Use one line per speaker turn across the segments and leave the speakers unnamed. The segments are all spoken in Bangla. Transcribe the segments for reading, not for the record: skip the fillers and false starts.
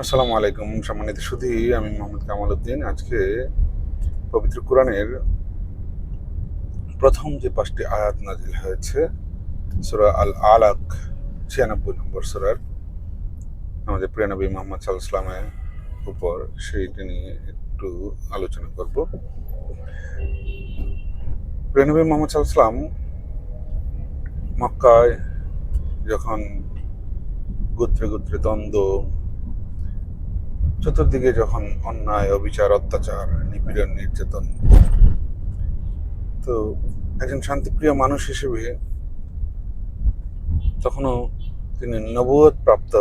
আসসালামু আলাইকুম সম্মানিত সুধী, আমি মোহাম্মদ কামাল উদ্দিন। আজকে পবিত্র কোরআনের প্রথম যে 5টি আয়াত নাজিল হয়েছে সূরা আল আলাক 96 নম্বর সূরার, আমাদের প্রিয় নবী মুহাম্মদ সাল্লাল্লাহু আলাইহি ওয়াসাল্লামের উপর, সেইটা নিয়ে একটু আলোচনা করব। প্রিয় নবী মুহাম্মদ সাল্লাল্লাহু আলাইহি ওয়াসাল্লাম মক্কায় যখন গোত্রে গোত্রে দ্বন্দ্ব, চতুর্দিকে যখন অন্যায়, অবিচার, অত্যাচার, নিপীড়ন, নির্যাতন, তো একজন শান্তিপ্রিয় মানুষ হিসেবে তখনও তিনি নবুয়ত প্রাপ্ত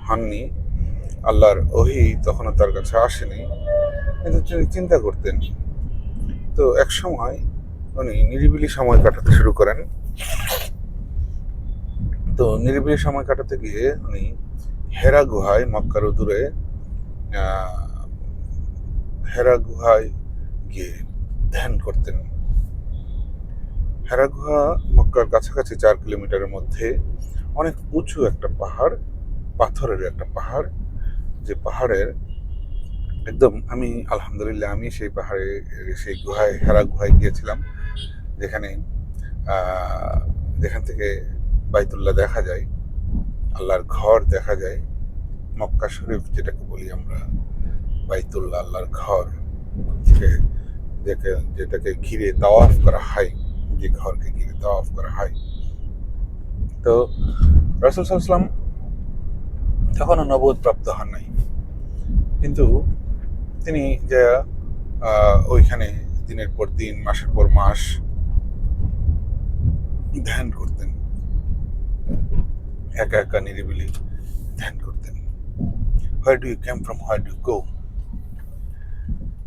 হননি, আল্লাহর ওহী তখনও তার কাছে আসেনি, কিন্তু তিনি চিন্তা করতেন। তো এক সময় উনি নিরিবিলি সময় কাটাতে শুরু করেন। তো নিরিবিলি সময় কাটাতে গিয়ে উনি হেরা গুহায়, মক্কার দূরে হেরা গুহায় গিয়ে ধ্যান করতেন। হেরা গুহা মক্কার কাছাকাছি 4 কিলোমিটারের মধ্যে অনেক উঁচু একটা পাহাড়, পাথরের একটা পাহাড়, যে পাহাড়ের একদম আলহামদুলিল্লাহ আমি সেই পাহাড়ে, সেই গুহায়, হেরা গুহায় গিয়েছিলাম, যেখানে যেখান থেকে বাইতুল্লাহ দেখা যায়, আল্লাহর ঘর দেখা যায়। মক্কা শরীফ যেটাকে বলি আমরা, বাইতুল্লাহ আল্লাহর ঘর, যেটাকে ঘিরে তাওয়াফ করা হয়, যে ঘরকে ঘিরে তাওয়াফ করা হয়। তো রাসূল সাল্লাল্লাহু আলাইহি ওয়াসাল্লাম তখনও নবুয়ত প্রাপ্ত হন নাই, কিন্তু তিনি যে ওইখানে দিনের পর দিন, মাসের পর মাস ধ্যান করতেন, একা একা নিরিবিলি ধ্যান করতেন। Where do you came from, where do you go,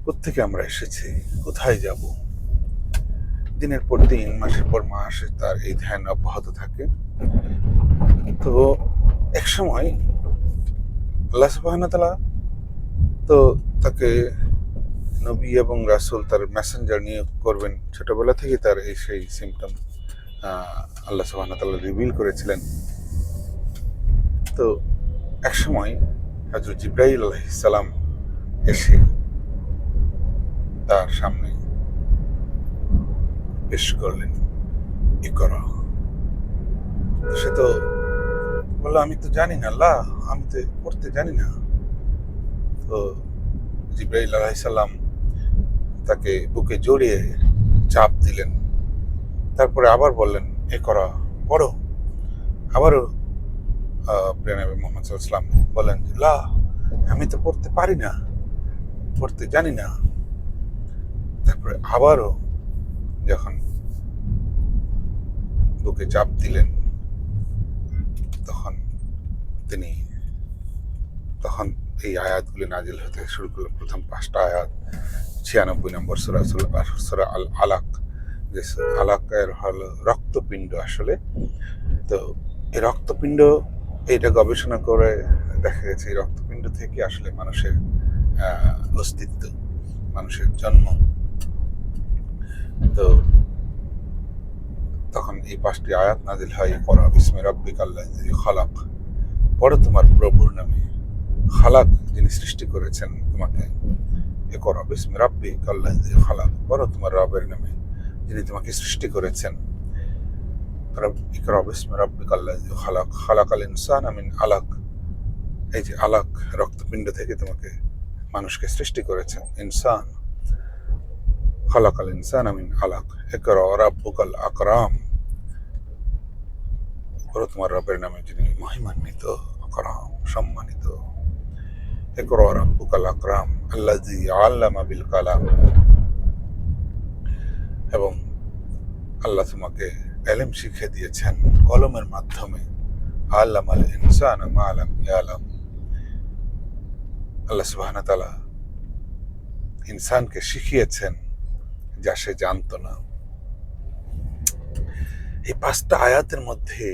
কোত্থেকে আমরা এসেছি, কোথায় যাব। দিনের পর দিন, মাসের পর মাস তার এই ধ্যান অব্যাহত থাকে। তো এক সময় আল্লাহ সুবহানাহু ওয়া তাআলা তো তাকে নবী এবং রাসূল, তার মেসেঞ্জার নিয়োগ করবেন, ছোটবেলা থেকে তার এই সেই সিমটম আল্লাহ সুবহানাহু ওয়া তাআলা রিভিল করেছিলেন। তো এক সময় হযরত জিবরাইল আলাইহিস সালাম এসে তার সামনে পেশ করলেন, ইকরা। সে তো বলল, আমি তো জানি না আল্লাহ, আমি তো পড়তে জানি না। তো জিবরাইল আলাইহিস সালাম তাকে বুকে জড়িয়ে চাপ দিলেন, তারপরে আবার বললেন, ইকরা, পড়ো। আবারও প্রিয় নবী মুহাম্মদ সাল্লাল্লাহু আলাইহি ওয়াসাল্লাম বলেন, লা, আমি তো পড়তে পারি না, পড়তে জানি না। তারপরে আবারও যখন বুকে চাপ দিলেন, তখন তিনি তখন এই আয়াতগুলি নাজিল হতে শুরু করলো। প্রথম 5টা আয়াত, 96 নম্বর সূরা আল আলাক, যে আলাকের হলো রক্তপিণ্ড আসলে। তো এই রক্তপিণ্ড, এইটা গবেষণা করে দেখা গেছে এই রক্তপিণ্ড থেকে আসলে মানুষের অস্তিত্ব, মানুষের জন্ম। তো তখন এই 5টি আয়াত নাজিল হয়, ইকরা বিসমি রাব্বিকাল্লাযী খালাক, পড়ো তোমার প্রভুর নামে, খালাক, যিনি সৃষ্টি করেছেন তোমাকে। ইকরা বিসমি রাব্বিকাল্লাযী খালাক, পড়ো তোমার রবের নামে, যিনি তোমাকে সৃষ্টি করেছেন। ইকরা বিসমি রাব্বিকাল্লাযী খালাক, খালাকাল ইনসানা মিন আলাক, এই যে আলাক, রক্তপিণ্ড থেকে তোমাকে, মানুষকে সৃষ্টি করেছেন। ইনসান, খালাকাল ইনসানা মিন আলাক, ইকরা রাব্বুকাল আকরাম, পড়ো তোমার রবের নামে, যিনি মহিমান্বিত, আকরাম, সম্মানিত। ইকরা রাব্বুকাল আকরাম আল্লাযী আল্লামা বিল কালাম, এবং আল্লাহ তোমাকে ইলম শিখিয়ে দিয়েছেন কলমের মাধ্যমে। আল্লামাল ইনসানা মা লাম ইয়ালাম, আল্লাহ সুবহানাহু ওয়া তাআলা ইনসানকে শিখিয়েছেন যা সে জানতো না। এই 5টা আয়াতের মধ্যে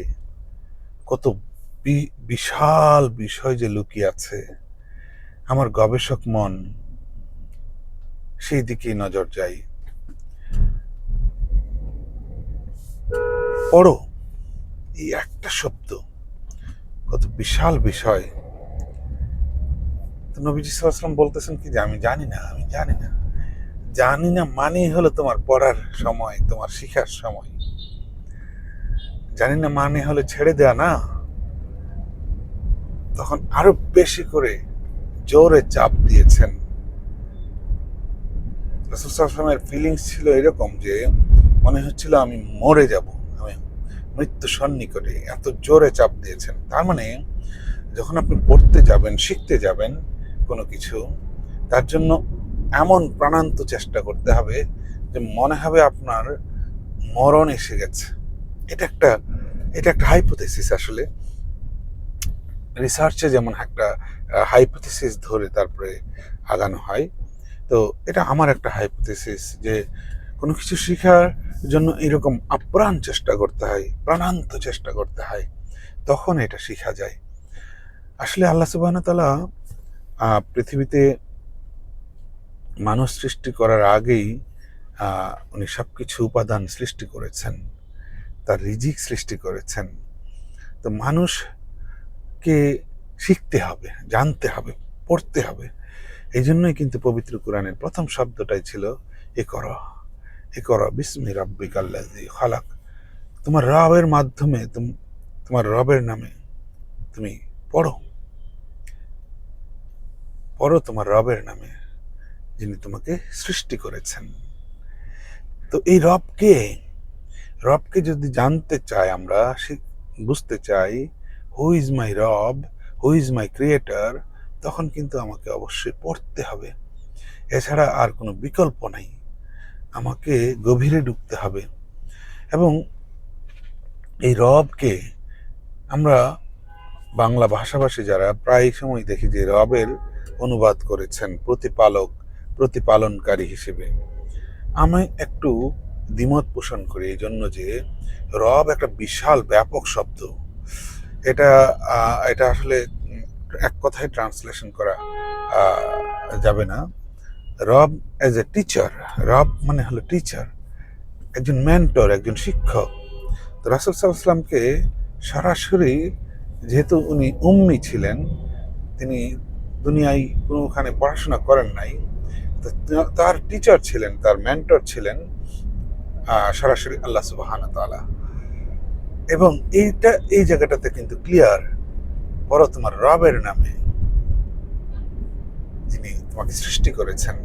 কত বিশাল বিষয় যে লুকিয়ে আছে, আমার গবেষক মন সেই দিকেই নজর যায়। পড়ো, এই একটা শব্দ কত বিশাল বিষয়। তো নবীজি সাল্লাল্লাহু আলাইহি ওয়াসাল্লাম বলতেছেন কি যে আমি জানি না, আমি জানি না। জানি না মানেই হলো তোমার পড়ার সময়, তোমার শিখার সময়। জানি না মানে হলে ছেড়ে দেয়া না। তখন আরো বেশি করে জোরে চাপ দিয়েছেন। রাসূল সাল্লাল্লাহু আলাইহি ওয়াসাল্লামের ফিলিংস ছিল এরকম যে মনে হচ্ছিল আমি মরে যাব, আমি মৃত্যু সন্নিকটে, এত জোরে চাপ দিয়েছেন। তার মানে যখন আপনি পড়তে যাবেন, শিখতে যাবেন কোনো কিছু, তার জন্য এমন প্রাণান্ত চেষ্টা করতে হবে যে মনে হবে আপনার মরণ এসে গেছে। এটা একটা এটা একটা হাইপোথেসিস। আসলে রিসার্চে যেমন একটা হাইপোথেসিস ধরে তারপরে আগানো হয়, তো এটা আমার একটা হাইপোথেসিস যে কোনো কিছু শেখার জন্য এরকম আপ্রাণ চেষ্টা করতে হয়, প্রাণান্ত চেষ্টা করতে হয়, তখন এটা শেখা যায়। আসলে আল্লাহ সুবহানাহু ওয়া তাআলা পৃথিবীতে মানুষ সৃষ্টি করার আগেই উনি সবকিছু উপাদান সৃষ্টি করেছেন, তার রিজিক সৃষ্টি করেছেন। তো মানুষকে শিখতে হবে, জানতে হবে, পড়তে হবে। এই জন্যই কিন্তু পবিত্র কোরআনের প্রথম শব্দটাই ছিল ইকরা, ইকরা বিসমি রাব্বিকাল্লাযী খালাক। তোমার রবের মাধ্যমে, তোমার রবের নামে তুমি পড়ো, পড়ো তোমার রবের নামে, যিনি তোমাকে সৃষ্টি করেছেন। তো এই রবকে, রবকে যদি জানতে চাই আমরা, বুঝতে চাই হু ইজ মাই রব, হু ইজ মাই ক্রিয়েটর, তখন কিন্তু আমাকে অবশ্যই পড়তে হবে। এছাড়া আর কোনো বিকল্প নাই। আমাকে গভীরে ঢুকতে হবে। এবং এই রবকে আমরা বাংলা ভাষাভাষী যারা প্রায় সময় দেখি যে রবের অনুবাদ করেছেন প্রতিপালক, প্রতিপালনকারী হিসেবে। আমি একটু দ্বিমত পোষণ করি এই জন্য যে রব একটা বিশাল ব্যাপক শব্দ। এটা এটা আসলে এক কথায় ট্রান্সলেশন করা যাবে না। রব অ্যাজ এ টিচার, রব মানে হলো টিচার, একজন মেন্টর, একজন শিক্ষক। তো রাসূল সাল্লাল্লাহু আলাইহি ওয়াসাল্লামকে সরাসরি, যেহেতু উনি উম্মি ছিলেন, তিনি দুনিয়ায় কোনোখানে পড়াশোনা করেন নাই, তো তার টিচার ছিলেন, তার মেন্টর ছিলেন সরাসরি আল্লাহ সুবহানাহু ওয়া তাআলা। এবং এই জায়গাটাতে কিন্তু ক্লিয়ার, বড় তোমার রবের নামে, যিনি তোমাকে সৃষ্টি করেছেন।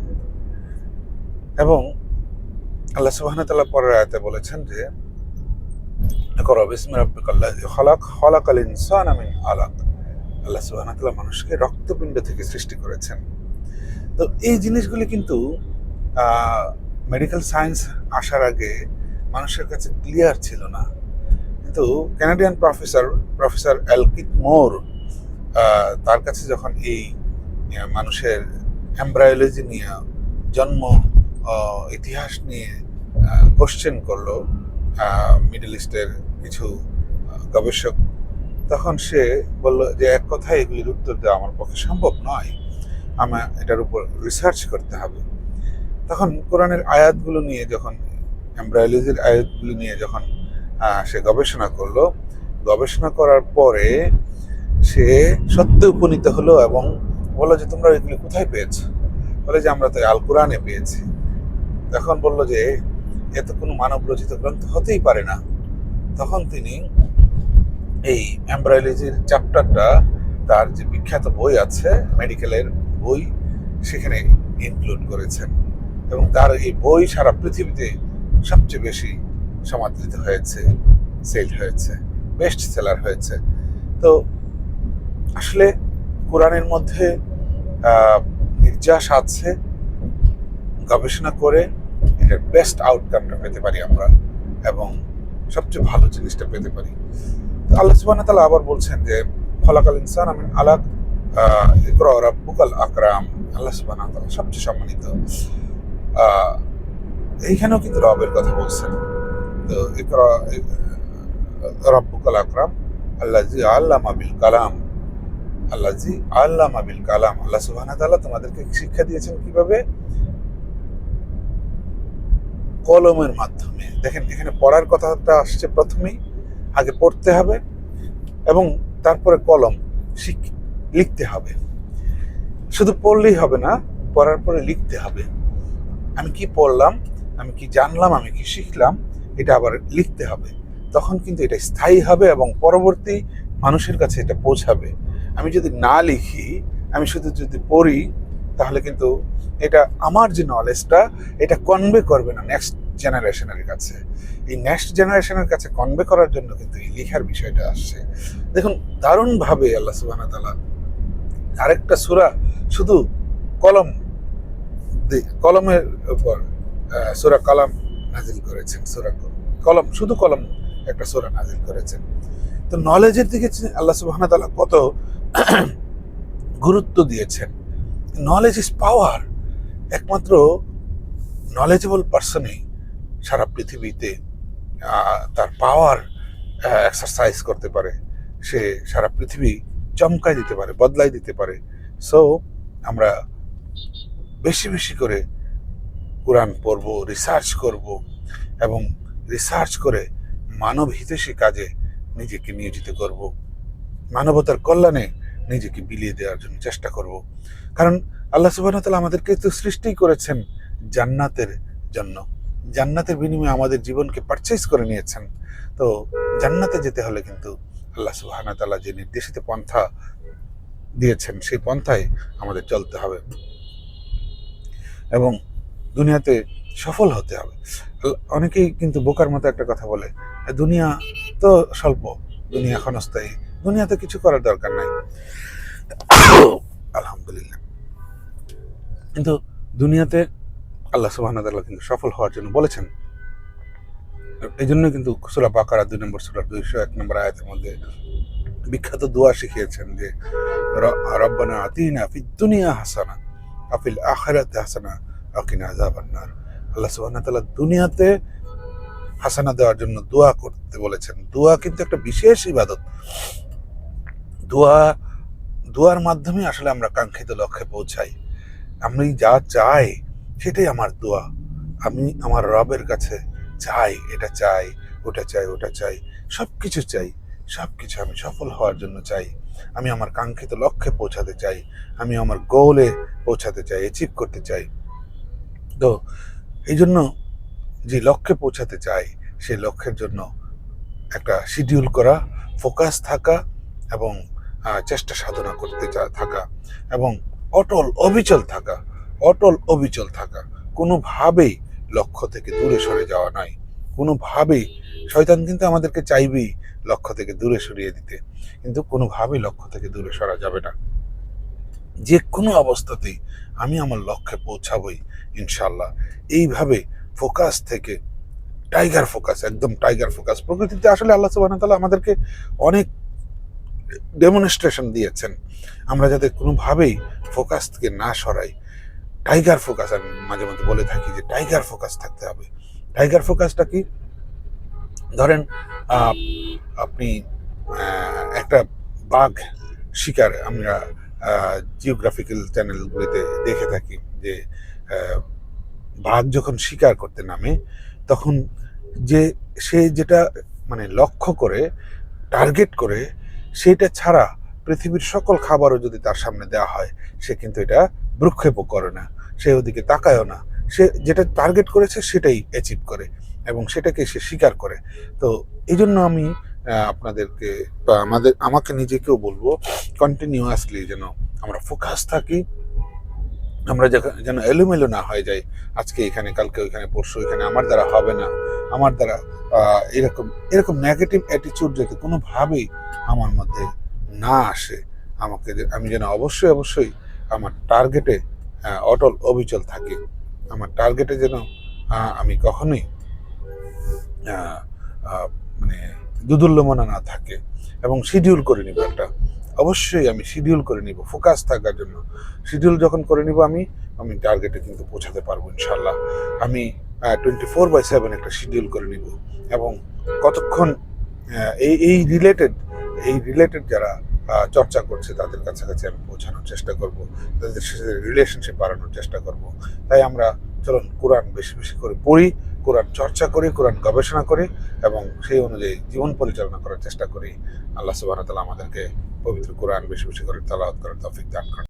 এবং আল্লাহ সুবহানাহু ওয়া তাআলা পরের আয়াতে বলেছেন যে ইকরা বিসমি রাব্বিকাল্লাযী খালাক, খালাকাল ইনসানা মিন আলাক। আল্লাহ সুবহানাহু ওয়া তাআলা মানুষকে রক্তপিণ্ড থেকে সৃষ্টি করেছেন। তো এই জিনিসগুলি কিন্তু মেডিকেল সায়েন্স আসার আগে মানুষের কাছে ক্লিয়ার ছিল না। কিন্তু কানাডিয়ান প্রফেসর এলকিট মোর, তার কাছে যখন এই মানুষের এমব্রায়োলজি নিয়ে, জন্ম ইতিহাস নিয়ে কোশ্চেন করলো মিডল ইস্টের কিছু গবেষক, তখন সে বলল যে এক কথায় এগুলির উত্তর দেওয়া আমার পক্ষে সম্ভব নয়, আমার এটার উপর রিসার্চ করতে হবে। তখন কোরআনের আয়াতগুলো নিয়ে, যখন এমব্রায়োলজির আয়াতগুলো নিয়ে যখন সে গবেষণা করলো, গবেষণা করার পরে সে সত্যে উপনীত হলো এবং বললো যে তোমরা এগুলি কোথায় পেয়েছো? বলে যে আমরা তো আল কোরআনে পেয়েছি। তখন বললো যে এ তো কোনো মানব রচিত গ্রন্থ হতেই পারে না। তখন তিনি এই এমব্রায়োলজির চ্যাপ্টারটা, তার যে বিখ্যাত বই আছে, মেডিকেলের বই, সেখানে ইনক্লুড করেছেন। এবং তার এই বই সারা পৃথিবীতে সবচেয়ে বেশি সমাদৃত হয়েছে, সেল হয়েছে, বেস্ট সেলার হয়েছে। তো আসলে কোরআনের মধ্যে নির্যাস আছে, গবেষণা করে এটার বেস্ট আউটকামটা পেতে পারি আমরা, এবং সবচেয়ে ভালো জিনিসটা পেতে পারি। তো আল্লাহ সুবহানাহু ওয়া তাআলা আবার বলছেন যে খলাকাল ইনসানা মিন আলাক, ইকরা রাব্বুকাল আকরাম। আল্লাহ সুবহানাহু ওয়া তাআলা সবচেয়ে সম্মানিত। এইখানেও কিন্তু রবের কথা বলছেন। তো ইকরা রাব্বুকাল আকরাম আল্লাযী আল্লামা বিল কালাম, আল্লাযী আল্লামা বিল কালাম। আল্লাহ সুবহানাহু ওয়া তাআলা তোমাদেরকে শিক্ষা দিয়েছেন কিভাবে? কলমের মাধ্যমে। দেখেন এখানে পড়ার কথাটা আসছে প্রথমেই, আগে পড়তে হবে এবং তারপরে কলম লিখতে হবে। শুধু পড়লেই হবে না, পড়ার পরে লিখতে হবে। আমি কি পড়লাম, আমি কি জানলাম, আমি কি শিখলাম, এটা আবার লিখতে হবে। তখন কিন্তু এটা স্থায়ী হবে এবং পরবর্তী মানুষের কাছে এটা পৌঁছাবে। আমি যদি না লিখি, আমি শুধু যদি পড়ি, তাহলে কিন্তু এটা আমার যে নলেজটা, এটা কনভে করবে না নেক্সট জেনারেশনের কাছে। এই নেক্সট জেনারেশনের কাছে কনভে করার জন্য কিন্তু এই লেখার বিষয়টা আসছে। দেখুন, দারুণভাবে আল্লাহ সুবহানাহু ওয়া তাআলা আরেকটা সূরা শুধু কলম কলমের উপর সূরা কলম নাজিল করেছেন। সূরা কলম, শুধু কলম একটা সূরা নাজিল করেছেন। তো নলেজের দিকে আল্লাহ সুবহানাহু ওয়া তাআলা কত গুরুত্ব দিয়েছেন। Knowledge is power. একমাত্র নলেজেবল পার্সনই সারা পৃথিবীতে তার পাওয়ার এক্সারসাইজ করতে পারে। সে সারা পৃথিবী চমকাই দিতে পারে, বদলাই দিতে পারে। সো আমরা বেশি বেশি করে কোরআন পড়ব, রিসার্চ করব এবং রিসার্চ করে মানব হিতৈষী কাজে নিজেকে নিয়োজিত করব, মানবতার কল্যাণে নিজেকে বিলিয়ে দেওয়ার জন্য চেষ্টা করব। কারণ আল্লাহ সুবহানাহু ওয়া তাআলা আমাদেরকে তো সৃষ্টি করেছেন জান্নাতের জন্য। জান্নাতের বিনিময়ে আমাদের জীবনকে পারচেজ করে নিয়েছেন। তো জান্নাতে যেতে হলে কিন্তু আল্লাহ সুবহানাহু ওয়া তাআলা যে নির্দেশিত পন্থা দিয়েছেন, সেই পন্থায় আমাদের চলতে হবে এবং দুনিয়াতে সফল হতে হবে। অনেকেই কিন্তু বোকার মতো একটা কথা বলে, দুনিয়া তো স্বল্প, দুনিয়া ক্ষণস্থায়ী, দুনিয়াতে কিছু করার দরকার নাই। আলহামদুলিল্লাহ। কিন্তু দুনিয়াতে আল্লাহ সুবহানাহু ওয়া তাআলা কিন্তু সফল হওয়ার জন্য বলেছেন। এই জন্য কিন্তু সূরা বাকারা 2 নম্বর সূরা 201 নম্বর আয়াতের মধ্যে বিখ্যাত দোয়া শিখিয়েছেন যে রব্বানা আতিনা ফিদ দুনিয়া হাসানা ওয়া ফিল আখিরাতি হাসানা ওয়া কিনা আযাবান নার। আল্লাহ সুবহানাহু ওয়া তাআলা দুনিয়াতে হাসানা দেওয়ার জন্য দোয়া করতে বলেছেন। দোয়া কিন্তু একটা বিশেষ ইবাদত। দোয়ার মাধ্যমে আসলে আমরা কাঙ্ক্ষিত লক্ষ্যে পৌঁছাই। আমি যা চাই সেটাই আমার দোয়া। আমি আমার রবের কাছে চাই, এটা চাই, ওটা চাই, ওটা চাই, সবকিছু চাই, সবকিছু আমি সফল হওয়ার জন্য চাই। আমি আমার কাঙ্ক্ষিত লক্ষ্যে পৌঁছাতে চাই, আমি আমার গোলে পৌঁছাতে চাই, অ্যাচিভ করতে চাই। তো এই জন্য যে লক্ষ্যে পৌঁছাতে চাই, সেই লক্ষ্যের জন্য একটা শিডিউল করা, ফোকাস থাকা এবং চেষ্টা সাধনা করতে থাকা এবং অটল অবিচল থাকা। কোনোভাবেই লক্ষ্য থেকে দূরে সরে যাওয়া নয়। কোনোভাবেই শয়তান কিন্তু আমাদেরকে চাইবেই লক্ষ্য থেকে দূরে সরিয়ে দিতে, কিন্তু কোনোভাবেই লক্ষ্য থেকে দূরে সরা যাবে না। যে কোনো অবস্থাতেই আমি আমার লক্ষ্যে পৌঁছাবই ইনশাল্লাহ। এইভাবে ফোকাস থেকে টাইগার ফোকাস, একদম টাইগার ফোকাস। প্রকৃতিতে আসলে আল্লাহ সুবহানাহু ওয়া তাআলা আমাদেরকে অনেক ডেমনস্ট্রেশন দিয়েছেন, আমরা যাতে কোনোভাবেই ফোকাস থেকে না সরাই। টাইগার ফোকাস, আমি মাঝে মধ্যে বলে থাকি যে টাইগার ফোকাস থাকতে হবে। টাইগার ফোকাসটা কি? ধরেন আপনি একটা বাঘ শিকার, আমরা জিওগ্রাফিক্যাল চ্যানেলগুলিতে দেখে থাকি যে বাঘ যখন শিকার করতে নামে, তখন সে যেটা মানে লক্ষ্য করে, টার্গেট করে, সেটা ছাড়া পৃথিবীর সকল খাবারও যদি তার সামনে দেওয়া হয়, সে কিন্তু এটা ভ্রুক্ষেপও করে না, সে ওদিকে তাকায়ও না। সে যেটা টার্গেট করেছে সেটাই অ্যাচিভ করে এবং সেটাকে সে স্বীকার করে। তো এই জন্য আমি আপনাদেরকে বা আমাকে নিজেকেও বলবো, কন্টিনিউয়াসলি যেন আমরা ফোকাস থাকি, আমরা যেন এলোমেলো না হয়ে যাই। আজকে এখানে, কালকে ওইখানে, পরশু এখানে, আমার দ্বারা হবে না, আমার দ্বারা এরকম নেগেটিভ অ্যাটিচিউড যাতে কোনোভাবেই আমার মধ্যে না আসে। আমি যেন অবশ্যই আমার টার্গেটে অটল অবিচল থাকি। আমার টার্গেটে যেন আমি কখনোই মানে দুদুল্যমনা না থাকে এবং শিডিউল করে নিব একটা। অবশ্যই আমি শিডিউল করে নিব ফোকাস থাকার জন্য। শিডিউল যখন করে নিব আমি টার্গেটে কিন্তু পৌঁছাতে পারবো ইনশাল্লাহ। আমি 24/7 একটা শিডিউল করে নিব এবং কতক্ষণ এই রিলেটেড যারা চর্চা করছে তাদের কাছাকাছি আমি পৌঁছানোর চেষ্টা করব, তাদের সাথে রিলেশনশিপ বাড়ানোর চেষ্টা করব। তাই আমরা চলুন কোরআন বেশি বেশি করে পড়ি, কোরআন চর্চা করি, কোরআন গবেষণা করি এবং সেই অনুযায়ী জীবন পরিচালনা করার চেষ্টা করি। আল্লাহ সুবহানাহু ওয়া তাআলা আমাদেরকে পবিত্র কোরআন বেশি বেশি করে তেলাওয়াত করার তৌফিক দান করেন।